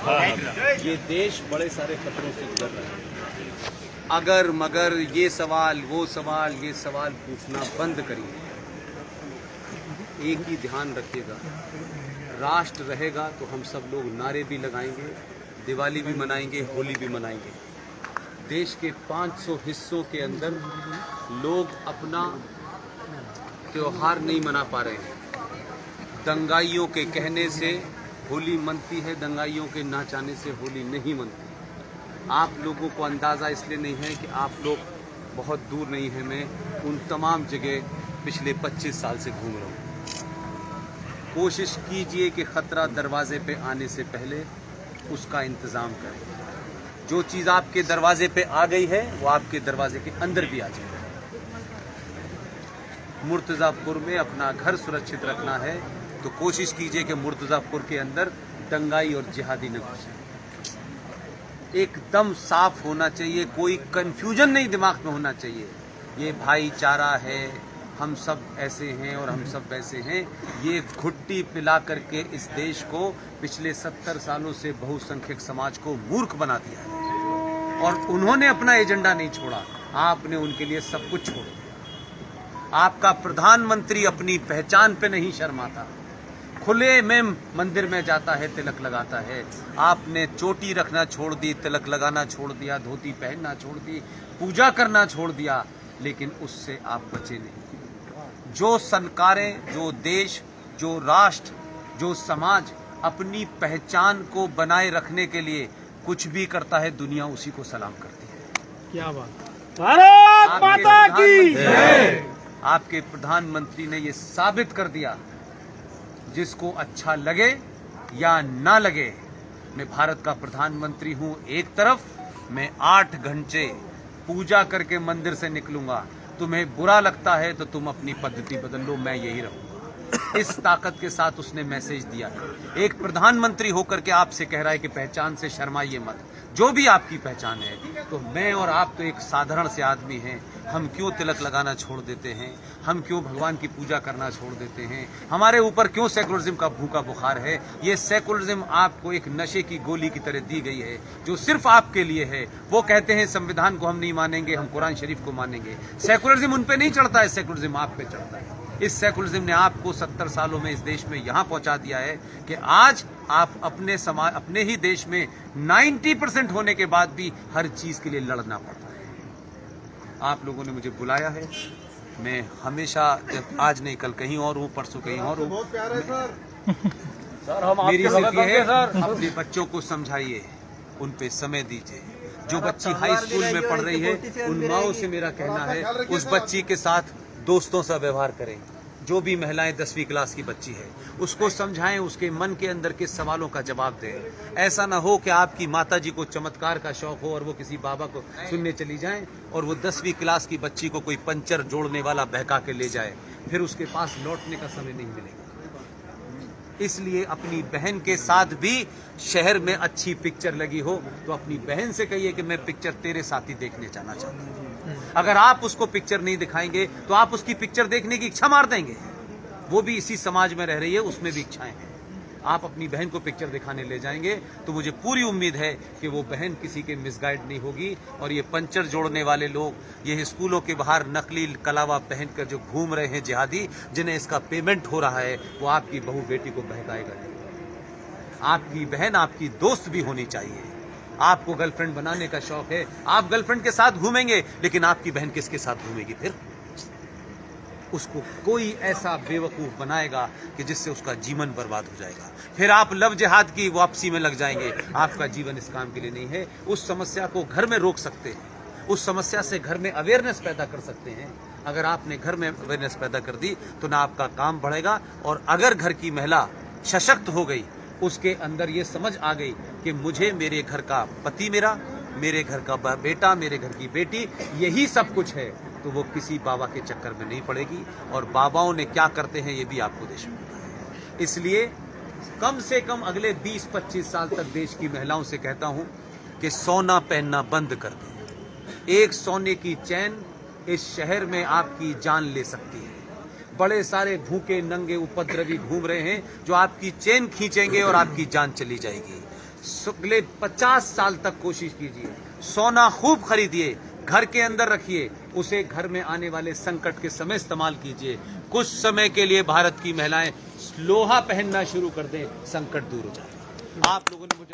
ये देश बड़े सारे खतरों से गुजर रहा है। अगर मगर ये सवाल पूछना बंद करिए। एक ही ध्यान रखिएगा, राष्ट्र रहेगा तो हम सब लोग नारे भी लगाएंगे, दिवाली भी मनाएंगे, होली भी मनाएंगे। देश के 500 हिस्सों के अंदर लोग अपना त्योहार नहीं मना पा रहे हैं। दंगाइयों के कहने से होली मनती है, दंगाइयों के ना चाहने से होली नहीं मनती। आप लोगों को अंदाज़ा इसलिए नहीं है कि आप लोग बहुत दूर नहीं हैं। मैं उन तमाम जगह पिछले 25 साल से घूम रहा हूँ। कोशिश कीजिए कि ख़तरा दरवाजे पे आने से पहले उसका इंतज़ाम करें। जो चीज़ आपके दरवाजे पे आ गई है वो आपके दरवाजे के अंदर भी आ जाए। मुर्तज़ापुर में अपना घर सुरक्षित रखना है तो कोशिश कीजिए कि मुर्तज़ापुर के अंदर दंगाई और जिहादी न घुसे। एकदम साफ होना चाहिए, कोई कंफ्यूजन नहीं दिमाग में होना चाहिए। ये भाईचारा है, हम सब ऐसे हैं और हम सब वैसे हैं। ये घुट्टी पिला करके इस देश को पिछले 70 सालों से बहुसंख्यक समाज को मूर्ख बना दिया है और उन्होंने अपना एजेंडा नहीं छोड़ा, आपने उनके लिए सब कुछ छोड़ दिया। आपका प्रधानमंत्री अपनी पहचान पे नहीं शर्माता, खुले में मंदिर में जाता है, तिलक लगाता है। आपने चोटी रखना छोड़ दी, तिलक लगाना छोड़ दिया, धोती पहनना छोड़ दी, पूजा करना छोड़ दिया, लेकिन उससे आप बचे नहीं। जो सरकारें, जो देश, जो राष्ट्र, जो समाज अपनी पहचान को बनाए रखने के लिए कुछ भी करता है, दुनिया उसी को सलाम करती है। क्या बात, भारत माता की जय। आपके प्रधानमंत्री ने ये साबित कर दिया, जिसको अच्छा लगे या ना लगे, मैं भारत का प्रधानमंत्री हूं। एक तरफ मैं 8 घंटे पूजा करके मंदिर से निकलूंगा, तुम्हें बुरा लगता है तो तुम अपनी पद्धति बदल लो, मैं यही रहूंगा। इस ताकत के साथ उसने मैसेज दिया। एक प्रधानमंत्री होकर के आपसे कह रहा है कि पहचान से शर्माइए मत, जो भी आपकी पहचान है। तो मैं और आप तो एक साधारण से आदमी हैं, हम क्यों तिलक लगाना छोड़ देते हैं? हम क्यों भगवान की पूजा करना छोड़ देते हैं? हमारे ऊपर क्यों सेकुलरिज्म का भूखा बुखार है? ये सेकुलरिज्म आपको एक नशे की गोली की तरह दी गई है, जो सिर्फ आपके लिए है। वो कहते हैं संविधान को हम नहीं मानेंगे, हम कुरान शरीफ को मानेंगे। सेकुलरिज्म उन पे नहीं चढ़ता है, सेकुलरिज्म आप पे चढ़ता है। इस सेकुलरिज्म ने आपको 70 सालों में इस देश में यहां पहुंचा दिया है कि आज आप अपने समाज, अपने ही देश में 90% होने के बाद भी हर चीज के लिए लड़ना पड़ता है। आप लोगों ने मुझे बुलाया है, मैं हमेशा, जब आज नहीं कल कहीं और हूं, परसों कहीं और हूं। मेरी सिर्फ ये है, अपने बच्चों को समझाइए, उन पे समय दीजिए। जो बच्ची हाई स्कूल में पढ़ रही है, उन माओं से मेरा कहना है उस बच्ची के साथ दोस्तों सा व्यवहार करें। जो भी महिलाएं 10वीं क्लास की बच्ची है, उसको समझाएं, उसके मन के अंदर के सवालों का जवाब दें। ऐसा ना हो कि आपकी माताजी को चमत्कार का शौक हो और वो किसी बाबा को सुनने चली जाएं और वो 10वीं क्लास की बच्ची को कोई पंचर जोड़ने वाला बहका के ले जाए, फिर उसके पास लौटने का समय नहीं मिलेगा। इसलिए अपनी बहन के साथ भी शहर में अच्छी पिक्चर लगी हो तो अपनी बहन से कहिए कि मैं पिक्चर तेरे साथ ही देखने जाना चाहता हूँ। अगर आप उसको पिक्चर नहीं दिखाएंगे तो आप उसकी पिक्चर देखने की इच्छा मार देंगे। वो भी इसी समाज में रह रही है, उसमें भी इच्छाएं हैं। आप अपनी बहन को पिक्चर दिखाने ले जाएंगे तो मुझे पूरी उम्मीद है कि वो बहन किसी के मिसगाइड नहीं होगी। और ये पंचर जोड़ने वाले लोग, ये स्कूलों के बाहर नकली कलावा पहनकर जो घूम रहे हैं जिहादी, जिन्हें इसका पेमेंट हो रहा है, वो आपकी बहू बेटी को बहकाएगा नहीं। आपकी बहन आपकी दोस्त भी होनी चाहिए। आपको गर्लफ्रेंड बनाने का शौक है, आप गर्लफ्रेंड के साथ घूमेंगे, लेकिन आपकी बहन किसके साथ घूमेगी? फिर उसको कोई ऐसा बेवकूफ बनाएगा कि जिससे उसका जीवन बर्बाद हो जाएगा। फिर आप लव जिहाद की वापसी में लग जाएंगे। आपका जीवन इस काम के लिए नहीं है। उस समस्या को घर में रोक सकते हैं, उस समस्या से घर में अवेयरनेस पैदा कर सकते हैं। अगर आपने घर में अवेयरनेस पैदा कर दी तो ना आपका काम बढ़ेगा, और अगर घर की महिला सशक्त हो गई, उसके अंदर ये समझ आ गई कि मुझे मेरे घर का पति, मेरे घर का बेटा, मेरे घर की बेटी, यही सब कुछ है, तो वो किसी बाबा के चक्कर में नहीं पड़ेगी। और बाबाओं ने क्या करते हैं ये भी आपको देश में पता है। इसलिए कम से कम अगले 20-25 साल तक देश की महिलाओं से कहता हूं कि सोना पहनना बंद कर दें। एक सोने की चैन इस शहर में आपकी जान ले सकती है। बड़े सारे भूखे नंगे उपद्रवी घूम रहे हैं जो आपकी चेन खींचेंगे और आपकी जान चली जाएगी। अगले 50 साल तक कोशिश कीजिए, सोना खूब खरीदिए, घर के अंदर रखिए, उसे घर में आने वाले संकट के समय इस्तेमाल कीजिए। कुछ समय के लिए भारत की महिलाएं लोहा पहनना शुरू कर दें, संकट दूर हो जाए। आप लोगों ने मुझे